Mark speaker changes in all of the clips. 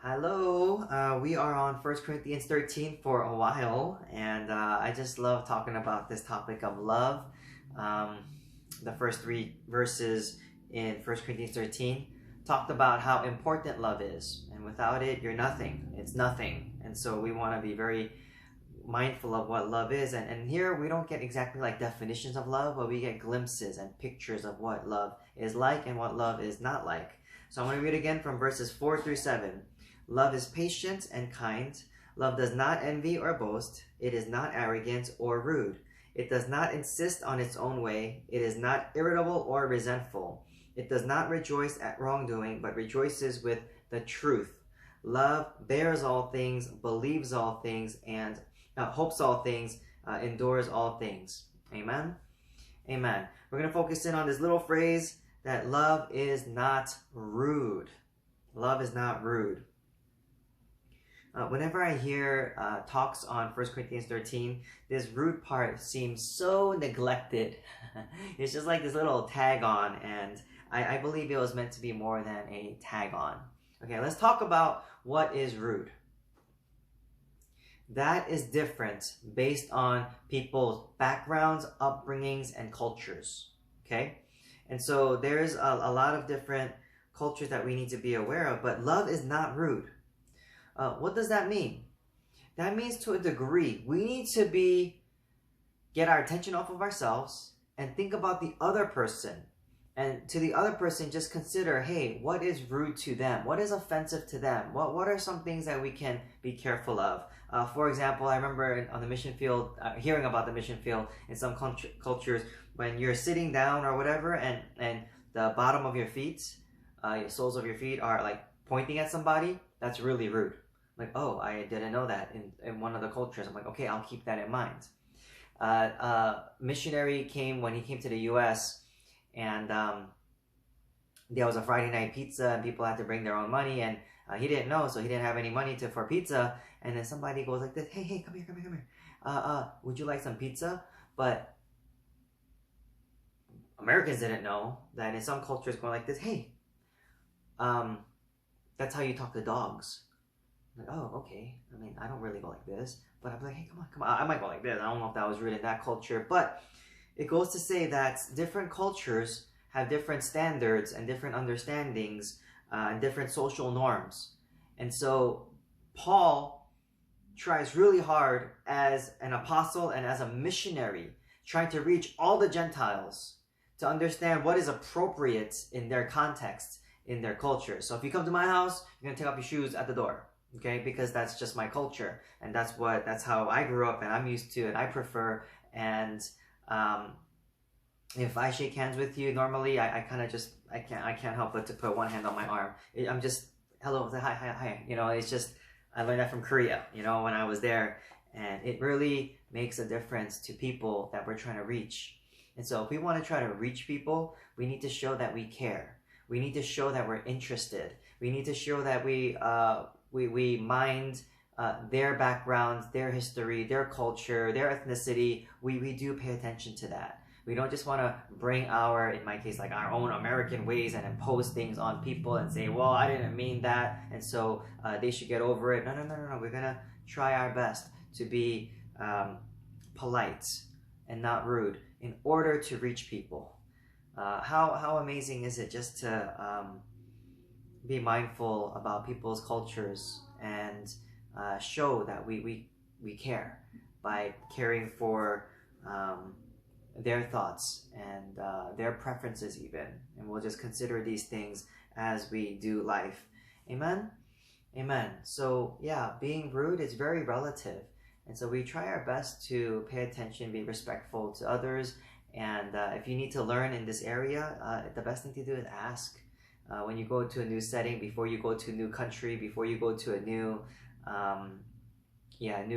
Speaker 1: Hello, we are on First Corinthians 13 for a while, and I just love talking about this topic of love. Um, the first three verses in First Corinthians 13 talked about how important love is, and without it, you're nothing. It's nothing. And so we want to be very mindful of what love is. And here we don't get exactly like definitions of love, but we get glimpses and pictures of what love is like and what love is not like. So I'm going to read again from verses 4 through 7. Love is patient and kind. Love does not envy or boast. It is not arrogant or rude. It does not insist on its own way. It is not irritable or resentful. It does not rejoice at wrongdoing, but rejoices with the truth. Love bears all things, believes all things, and hopes all things, endures all things. Amen? Amen. We're going to focus in on this little phrase that love is not rude. Love is not rude. Whenever I hear talks on 1 Corinthians 13, this rude part seems so neglected. It's just like this little tag on, and I believe it was meant to be more than a tag on. Okay, let's talk about what is rude. That is different based on people's backgrounds, upbringings, and cultures. Okay? And so there's a lot of different cultures that we need to be aware of, but love is not rude. What does that mean? That means to a degree, we need to get our attention off of ourselves and think about the other person. And to the other person, just consider, hey, what is rude to them? What is offensive to them? What are some things that we can be careful of? For example, I remember on the mission field, hearing about the mission field in some cultures, when you're sitting down or whatever, and the bottom of your feet, your soles of your feet are like pointing at somebody, that's really rude. Like, oh, I didn't know that in one of the cultures. I'm like, okay, I'll keep that in mind. Missionary came when he came to the U.S., and there was a Friday night pizza, and people had to bring their own money, and he didn't know, so he didn't have any money for pizza. And then somebody goes like this, hey, come here. Would you like some pizza? But Americans didn't know that in some cultures going like this, hey, that's how you talk to dogs. I'm like, oh, okay. I mean, I don't really go like this, but I'm like, hey, come on. I might go like this. I don't know if that was rude in that culture, but it goes to say that different cultures have different standards and different understandings and different social norms. And so Paul tries really hard as an apostle and as a missionary, trying to reach all the Gentiles to understand what is appropriate in their context, in their culture. So if you come to my house, you're going to take off your shoes at the door. Okay, because that's just my culture, and that's how I grew up, and I'm used to, and I prefer. And if I shake hands with you, normally I kind of just I can't help but to put one hand on my arm. I'm just hello, hi. You know, it's just I learned that from Korea. You know, when I was there, and it really makes a difference to people that we're trying to reach. And so, if we want to try to reach people, we need to show that we care. We need to show that we're interested. We need to show that we mind their backgrounds, their history, their culture, their ethnicity. We do pay attention to that. We don't just want to bring in my case, like our own American ways and impose things on people and say, well, I didn't mean that, and so they should get over it. No. We're going to try our best to be polite and not rude in order to reach people. How amazing is it just to be mindful about people's cultures and show that we care by caring for their thoughts and their preferences even. And we'll just consider these things as we do life. Amen? Amen. So yeah, being rude is very relative. And so we try our best to pay attention, be respectful to others. And if you need to learn in this area, the best thing to do is ask. When you go to a new setting, before you go to a new country, before you go to a new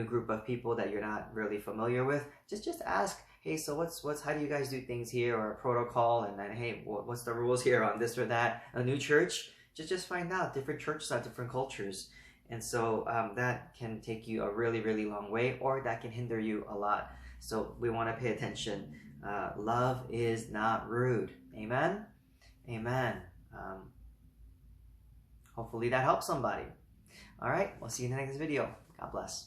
Speaker 1: group of people that you're not really familiar with, just ask, hey, so how do you guys do things here, or a protocol, and then, hey, what's the rules here on this or that? A new church, just find out. Different churches have different cultures. And so that can take you a really, really long way, or that can hinder you a lot. So we want to pay attention. Love is not rude. Amen? Amen. Hopefully that helps somebody. All right, we'll see you in the next video. God bless.